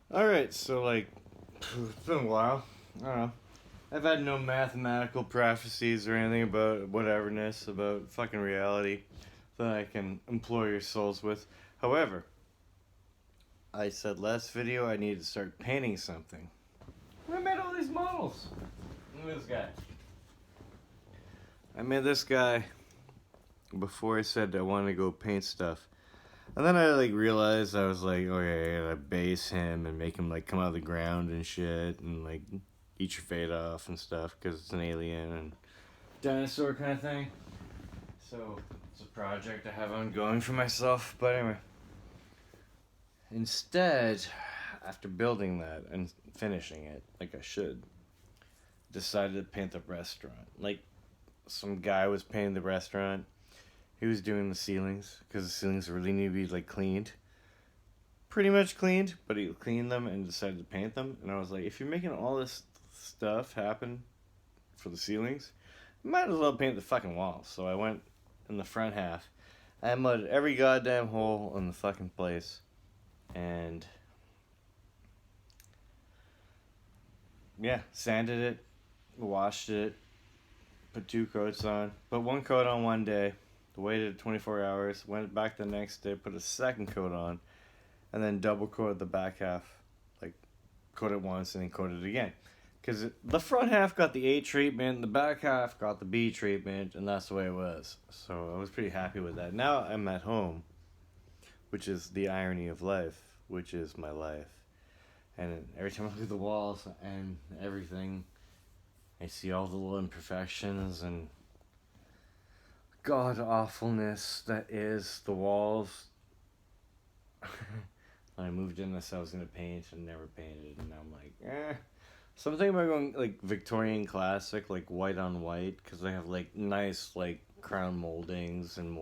Alright, so like, it's been a while. I don't know. I've had no mathematical prophecies or anything about whateverness, about fucking reality that I can employ your souls with. However, I said last video I need to start painting something. I made all these models. Look at this guy. I made this guy before I said I wanted to go paint stuff. And then I like realized I was like, okay, I gotta base him and make him like come out of the ground and shit and like eat your fate off and stuff because it's an alien and dinosaur kind of thing. So it's a project I have ongoing for myself. But anyway, instead, after building that and finishing it like I should, decided to paint the restaurant. Like some guy was painting the restaurant. He was doing the ceilings because the ceilings really need to be like cleaned. Pretty much cleaned, but he cleaned them and decided to paint them. And I was like, if you're making all this stuff happen for the ceilings, you might as well paint the fucking walls. So I went in the front half. I mudded every goddamn hole in the fucking place. And yeah, sanded it, washed it, put 2 coats on, put 1 coat on one day, waited 24 hours, went back the next day, put a second coat on, and then double coated the back half, like coat it once and then coat it again. Because the front half got the A treatment, the back half got the B treatment, and that's the way it was. So I was pretty happy with that. Now I'm at home, which is the irony of life, which is my life. And every time I look at the walls and everything, I see all the little imperfections and god awfulness that is the walls. When I moved in, I said I was gonna paint and never painted, and now I'm like, eh. So I'm thinking about going like Victorian classic, like white on white, because they have like nice like crown moldings and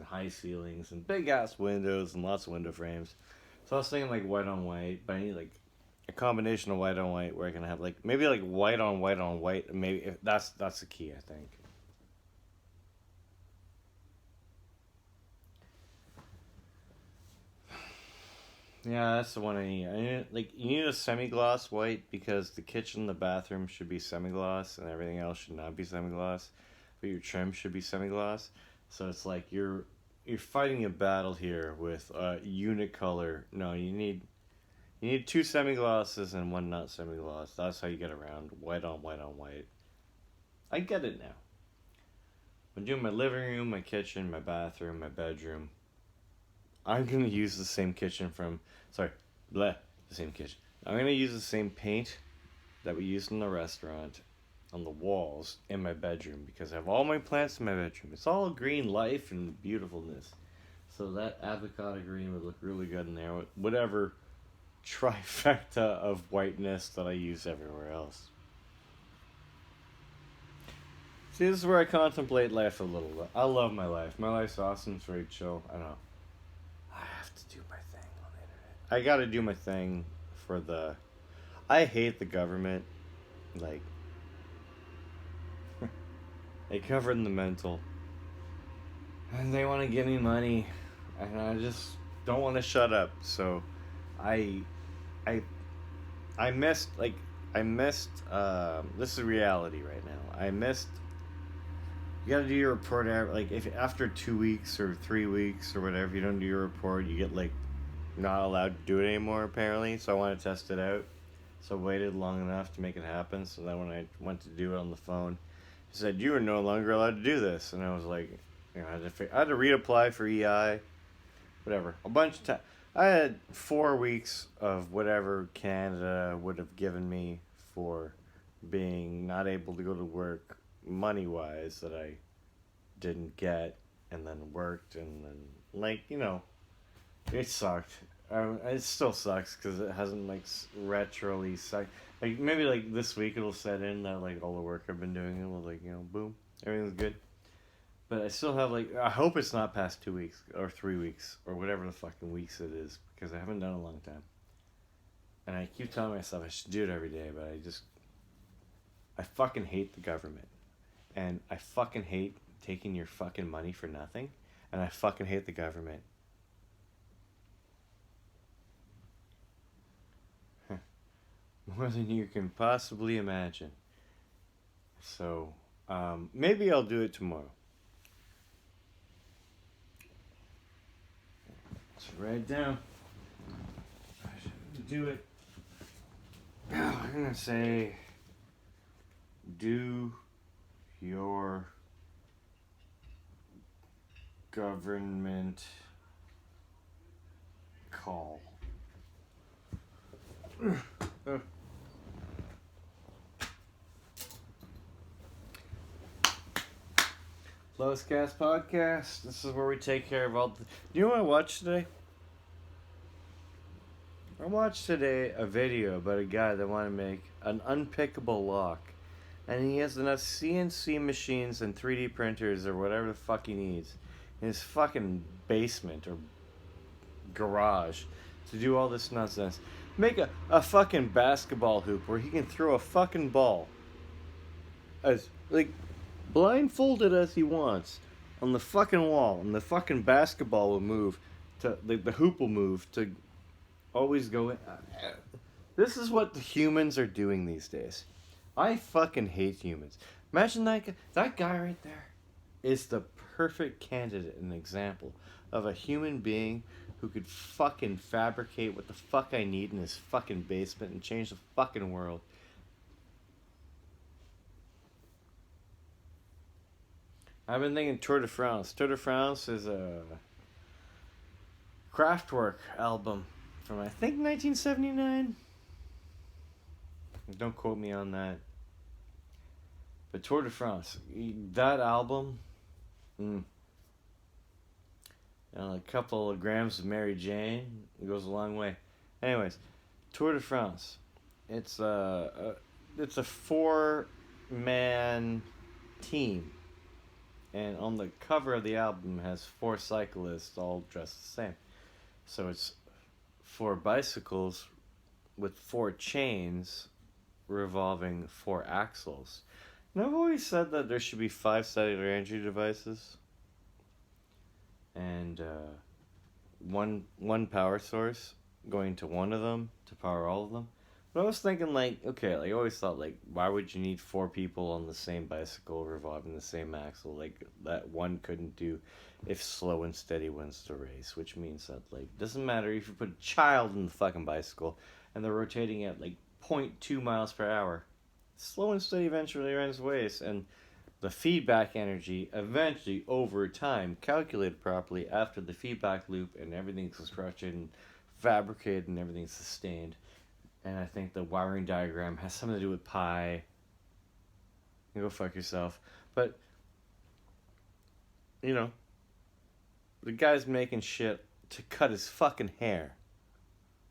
high ceilings and big ass windows and lots of window frames. So I was thinking like white on white, but I need like a combination of white on white where I can have like maybe like white on white on white. Maybe if that's the key, I think. Yeah, that's the one I need. I need like you need a semi-gloss white because the kitchen, the bathroom should be semi-gloss, and everything else should not be semi-gloss. But your trim should be semi-gloss. So it's like you're fighting a battle here with unit color. No, you need 2 semi-glosses and one not semi-gloss. That's how you get around white on white on white. I get it now. I'm doing my living room, my kitchen, my bathroom, my bedroom. I'm gonna use the same kitchen from sorry, bleh, the same kitchen. I'm gonna use the same paint that we used in the restaurant on the walls in my bedroom because I have all my plants in my bedroom. It's all green life and beautifulness. So that avocado green would look really good in there with whatever trifecta of whiteness that I use everywhere else. See, this is where I contemplate life a little bit. I love my life. My life's awesome. It's very chill. I know. I have to do my thing on the internet. I gotta do my thing for the. I hate the government. Like, they govern the mental. And they want to give me money. And I just don't want to shut up. So, I. I. I missed, like. I missed. This is reality right now. I missed. You gotta do your report like if after 2 weeks or 3 weeks or whatever you don't do your report, you get like not allowed to do it anymore apparently. So I want to test it out. So I waited long enough to make it happen. So then when I went to do it on the phone, he said you are no longer allowed to do this, and I was like, you know, I had to reapply for EI, whatever, a bunch of time. I had 4 weeks of whatever Canada would have given me for being not able to go to work money wise that I didn't get and then worked and then like you know it sucked. It still sucks because it hasn't like retroly sucked. Like maybe like this week it'll set in that like all the work I've been doing it will like you know boom everything's good. But I still have like I hope it's not past 2 weeks or 3 weeks or whatever the fucking weeks it is because I haven't done it in a long time. And I keep telling myself I should do it every day, but I fucking hate the government. And I fucking hate taking your fucking money for nothing. And I fucking hate the government. more than you can possibly imagine. So, maybe I'll do it tomorrow. Let's write it down. Do it. I'm gonna say, do your government call. Lowest Cast Podcast. This is where we take care of all the... You know what I watched today? I watched today a video about a guy that wanted to make an unpickable lock. And he has enough CNC machines and 3D printers or whatever the fuck he needs in his fucking basement or garage to do all this nonsense. Make a fucking basketball hoop where he can throw a fucking ball as, like, blindfolded as he wants on the fucking wall, and the fucking basketball will move to, like, the hoop will move to always go in. This is what the humans are doing these days. I fucking hate humans. Imagine that guy right there is the perfect candidate and example of a human being who could fucking fabricate what the fuck I need in his fucking basement and change the fucking world. I've been thinking Tour de France. Tour de France is a Kraftwerk album from, I think, 1979. Don't quote me on that. But Tour de France, that album, and a couple of grams of Mary Jane, it goes a long way. Anyways, Tour de France, it's a 4-man team, and on the cover of the album has 4 cyclists all dressed the same. So it's 4 bicycles with 4 chains revolving 4 axles. And I've always said that there should be 5 cellular energy devices and one power source going to one of them to power all of them. But I was thinking, like, okay, like, I always thought, like, why would you need 4 people on the same bicycle revolving the same axle? Like, that one couldn't do if slow and steady wins the race, which means that, like, doesn't matter if you put a child in the fucking bicycle and they're rotating at, like, 0.2 miles per hour. Slow and steady eventually runs waste, and the feedback energy eventually, over time, calculated properly after the feedback loop and everything's constructed and fabricated and everything's sustained. And I think the wiring diagram has something to do with pi. You go fuck yourself. But, you know, the guy's making shit to cut his fucking hair.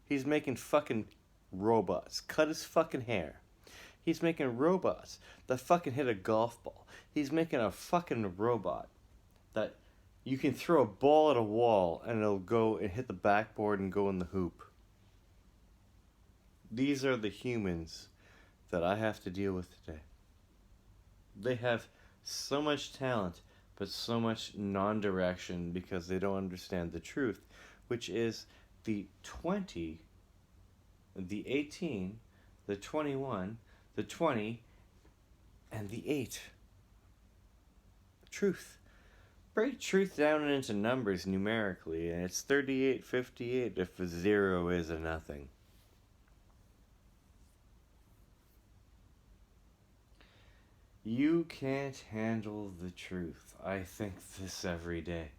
He's making fucking robots cut his fucking hair. He's making robots that fucking hit a golf ball. He's making a fucking robot that you can throw a ball at a wall and it'll go and hit the backboard and go in the hoop. These are the humans that I have to deal with today. They have so much talent, but so much non-direction because they don't understand the truth, which is the 20, the 18, the 21, the 20, and the 8. Truth. Break truth down into numbers numerically, and it's 3858 if a 0 is a nothing. You can't handle the truth. I think this every day.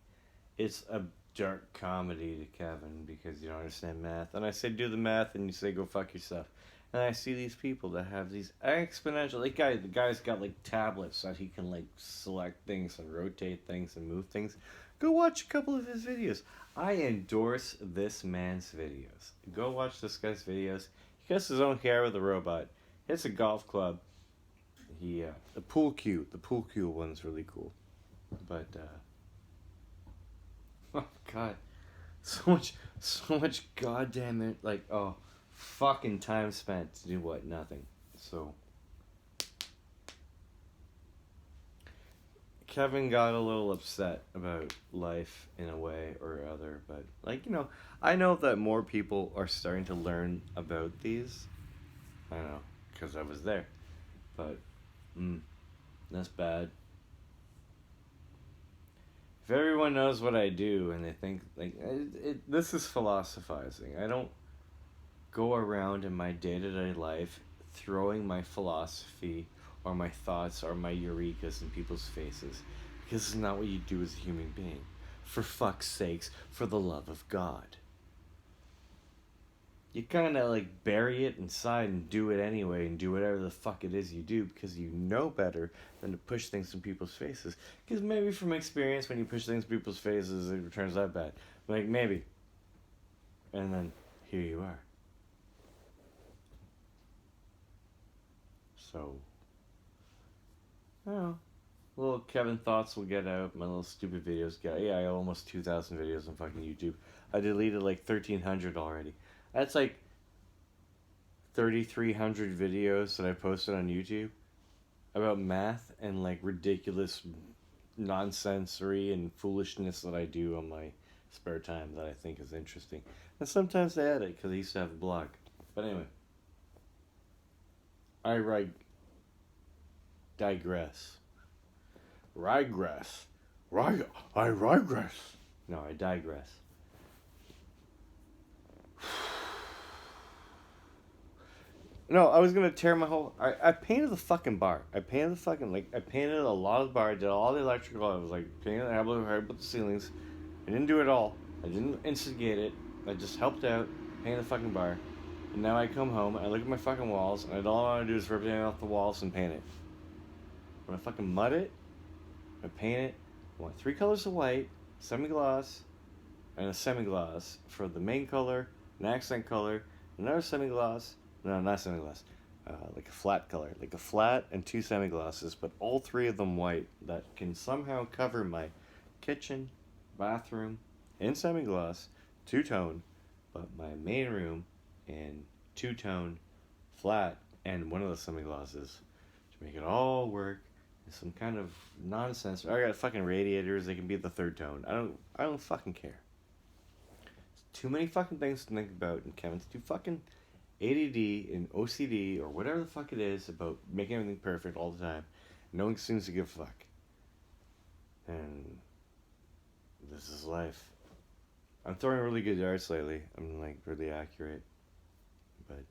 It's a dark comedy to Kevin because you don't understand math. And I say do the math and you say go fuck yourself. And I see these people that have these exponential... the guy's got, like, tablets that he can, like, select things and rotate things and move things. Go watch a couple of his videos. I endorse this man's videos. Go watch this guy's videos. He cuts his own hair with a robot. Hits a golf club. The pool cue one's really cool. But, oh, God. So much goddamn it, like, oh... fucking time spent to do what? Nothing. So Kevin got a little upset about life in a way or other, but, like, you know, I know that more people are starting to learn about these I know, because I was there. But, that's bad. If everyone knows what I do and they think, like, this is philosophizing. I don't go around in my day to day life throwing my philosophy or my thoughts or my eurekas in people's faces. Because it's not what you do as a human being. For fuck's sakes, for the love of God. You kind of like bury it inside and do it anyway and do whatever the fuck it is you do because you know better than to push things in people's faces. Because maybe from experience, when you push things in people's faces, it turns out bad. Like, maybe. And then here you are. So, I don't know. Little Kevin thoughts will get out. My little stupid videos get out. Yeah, I have almost 2,000 videos on fucking YouTube. I deleted like 1,300 already. That's like 3,300 videos that I posted on YouTube about math and like ridiculous nonsensory and foolishness that I do on my spare time that I think is interesting. And sometimes I edit because I used to have a blog. But anyway, I digress. Regress. I regress. No, I digress. No, I was gonna tear my whole. I painted the fucking bar. I painted the fucking I painted a lot of the bar. I did all the electrical. I was like painting. I about the ceilings. I didn't do it all. I didn't instigate it. I just helped out, painted the fucking bar. And now I come home. I look at my fucking walls, and all I want to do is rip it off the walls and paint it. When I fucking mud it, I paint it. I want 3 colors of white, semi-gloss, and a semi-gloss for the main color, an accent color, another semi-gloss. No, not semi-gloss. Like a flat color. Like a flat and 2 semi-glosses, but all 3 of them white that can somehow cover my kitchen, bathroom, in semi-gloss, 2-tone, but my main room in 2-tone, flat, and one of the semi-glosses to make it all work. Some kind of nonsense. I got fucking radiators. They can be the 3rd tone. I don't fucking care. It's too many fucking things to think about, and Kevin's too fucking ADD and OCD or whatever the fuck it is about making everything perfect all the time. No one seems to give a fuck. And this is life. I'm throwing really good darts lately. I'm like really accurate. But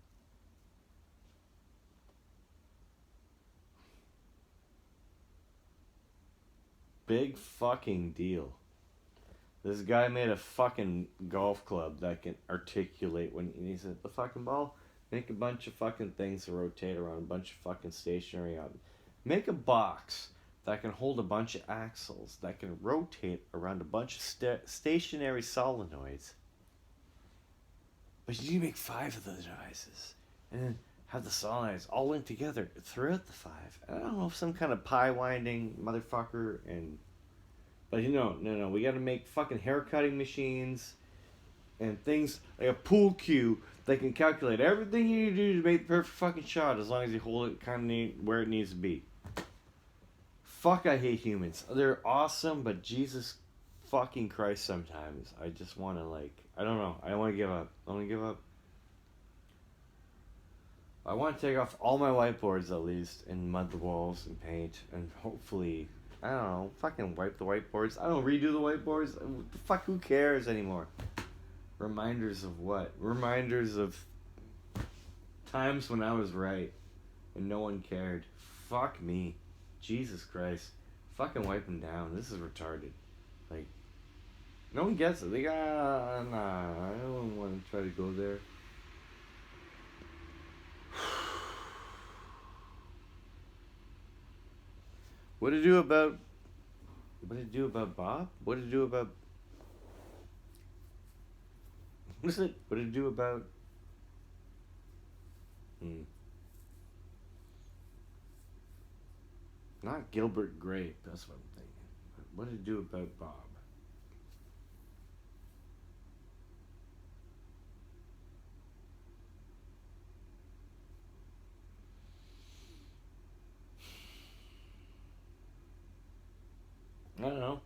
big fucking deal. This guy made a fucking golf club that can articulate when he said the fucking ball. Make a bunch of fucking things to rotate around, a bunch of fucking stationary out. Make a box that can hold a bunch of axles that can rotate around a bunch of stationary solenoids. But you need to make 5 of those devices, and then have the solenoids all linked together throughout the 5. I don't know if some kind of pie winding motherfucker and. But no, we gotta make fucking hair cutting machines and things like a pool cue that can calculate everything you need to do to make the perfect fucking shot as long as you hold it kind of where it needs to be. Fuck, I hate humans. They're awesome, but Jesus fucking Christ, sometimes I just want to I don't know. I want to give up. I want to take off all my whiteboards at least and mud the walls and paint and hopefully. I don't know, fucking wipe the whiteboards. I don't redo the whiteboards. The fuck, who cares anymore? Reminders of what? Reminders of times when I was right and no one cared. Fuck me. Jesus Christ. Fucking wipe them down. This is retarded. Like, no one gets it. Nah, I don't want to try to go there. What did it do about Bob? What did it do about... What is it? What did it do about... Not Gilbert Grape, that's what I'm thinking. What did it do about Bob? I don't know.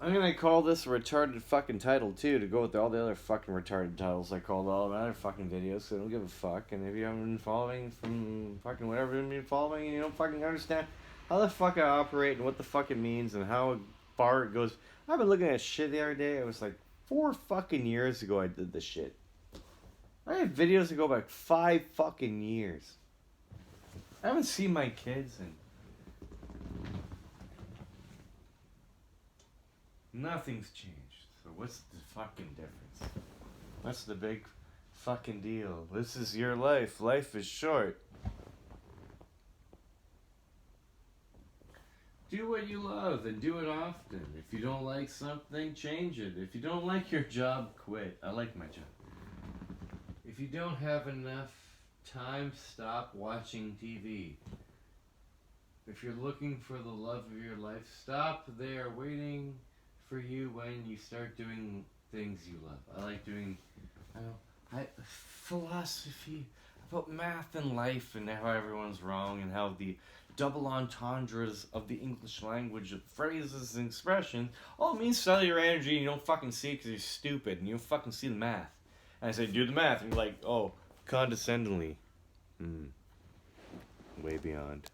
I'm gonna call this a retarded fucking title too, to go with all the other fucking retarded titles I called all of my other fucking videos, so I don't give a fuck. And if you haven't been following from fucking whatever you've been following and you don't fucking understand how the fuck I operate and what the fuck it means and how far it goes. I've been looking at shit the other day. It was like 4 fucking years ago I did this shit. I have videos that go back 5 fucking years. I haven't seen my kids in... Nothing's changed. So what's the fucking difference? What's the big fucking deal? This is your life. Life is short. Do what you love and do it often. If you don't like something, change it. If you don't like your job, quit. I like my job. If you don't have enough time, stop watching TV. If you're looking for the love of your life, stop there waiting for you when you start doing things you love. I like doing philosophy about math and life and how everyone's wrong and how the double entendres of the English language of phrases and expressions all mean cellular energy and you don't fucking see it because you're stupid and you don't fucking see the math. And I say, do the math, and you're like, oh, condescendingly. Way beyond.